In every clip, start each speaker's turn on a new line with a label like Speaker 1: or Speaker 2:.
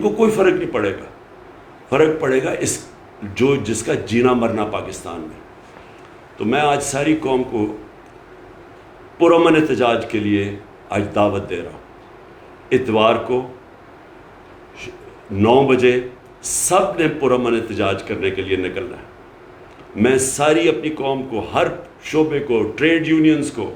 Speaker 1: کو کوئی فرق نہیں پڑے گا، فرق پڑے گا جس کا جینا مرنا پاکستان میں۔ تو میں آج ساری قوم کو پرامن احتجاج کے لیے آج دعوت دے رہا ہوں۔ اتوار کو 9 بجے سب نے پرامن احتجاج کرنے کے لیے نکلنا ہے۔ میں ساری اپنی قوم کو، ہر شعبے کو، ٹریڈ یونینز کو،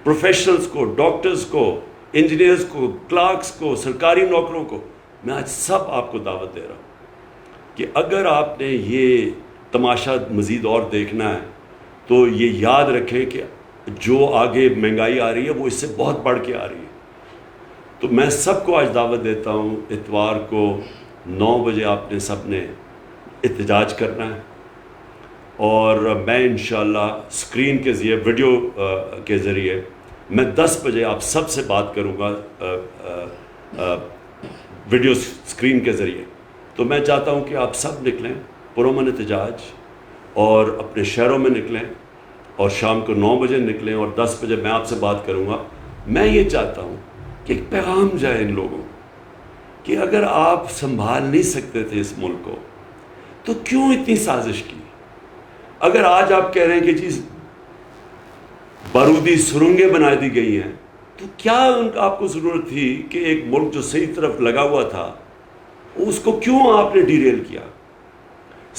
Speaker 1: پروفیشنلز کو، ڈاکٹرز کو، انجینئرز کو، کلرکس کو، سرکاری نوکروں کو، میں آج سب آپ کو دعوت دے رہا ہوں کہ اگر آپ نے یہ تماشا مزید اور دیکھنا ہے تو یہ یاد رکھیں کہ جو آگے مہنگائی آ رہی ہے وہ اس سے بہت بڑھ کے آ رہی ہے۔ تو میں سب کو آج دعوت دیتا ہوں، اتوار کو 9 بجے آپ نے سب نے احتجاج کرنا ہے، اور میں انشاءاللہ اسکرین کے ذریعے، ویڈیو کے ذریعے میں 10 بجے آپ سب سے بات کروں گا ویڈیو اسکرین کے ذریعے۔ تو میں چاہتا ہوں کہ آپ سب نکلیں پرامن احتجاج، اور اپنے شہروں میں نکلیں، اور شام کو 9 بجے نکلیں، اور 10 بجے میں آپ سے بات کروں گا۔ میں یہ چاہتا ہوں کہ ایک پیغام جائے ان لوگوں کہ اگر آپ سنبھال نہیں سکتے تھے اس ملک کو تو کیوں اتنی سازش کی؟ اگر آج آپ کہہ رہے ہیں کہ جی بارودی سرنگیں بنا دی گئی ہیں، تو کیا آپ کو ضرورت تھی کہ ایک ملک جو صحیح طرف لگا ہوا تھا اس کو کیوں آپ نے ڈیریل کیا؟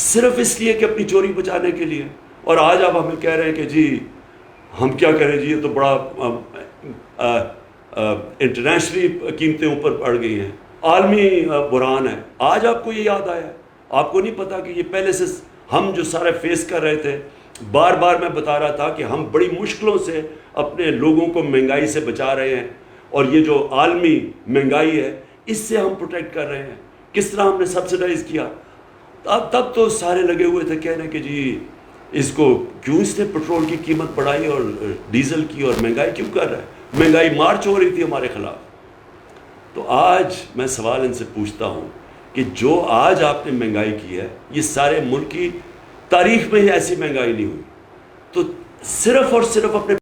Speaker 1: صرف اس لیے کہ اپنی چوری بچانے کے لیے۔ اور آج آپ ہمیں کہہ رہے ہیں کہ جی ہم کیا کریں، جی یہ تو بڑا انٹرنیشنلی قیمتیں اوپر بڑھ گئی ہیں، عالمی بحران ہے۔ آج آپ کو یہ یاد آیا؟ آپ کو نہیں پتا کہ یہ پہلے سے ہم جو سارے فیس کر رہے تھے؟ بار بار میں بتا رہا تھا کہ ہم بڑی مشکلوں سے اپنے لوگوں کو مہنگائی سے بچا رہے ہیں، اور یہ جو عالمی مہنگائی ہے اس سے ہم پروٹیکٹ کر رہے ہیں۔ کس طرح ہم نے سبسیڈائز کیا؟ تب تو سارے لگے ہوئے تھے کہنے کہ جی اس کو کیوں اس نے پٹرول کی قیمت بڑھائی اور ڈیزل کی، اور مہنگائی کیوں کر رہا ہے؟ مہنگائی مارچ ہو رہی تھی ہمارے خلاف۔ تو آج میں سوال ان سے پوچھتا ہوں کہ جو آج آپ نے مہنگائی کی ہے، یہ سارے ملک کی تاریخ میں ہی ایسی مہنگائی نہیں ہوئی، تو صرف اور صرف اپنے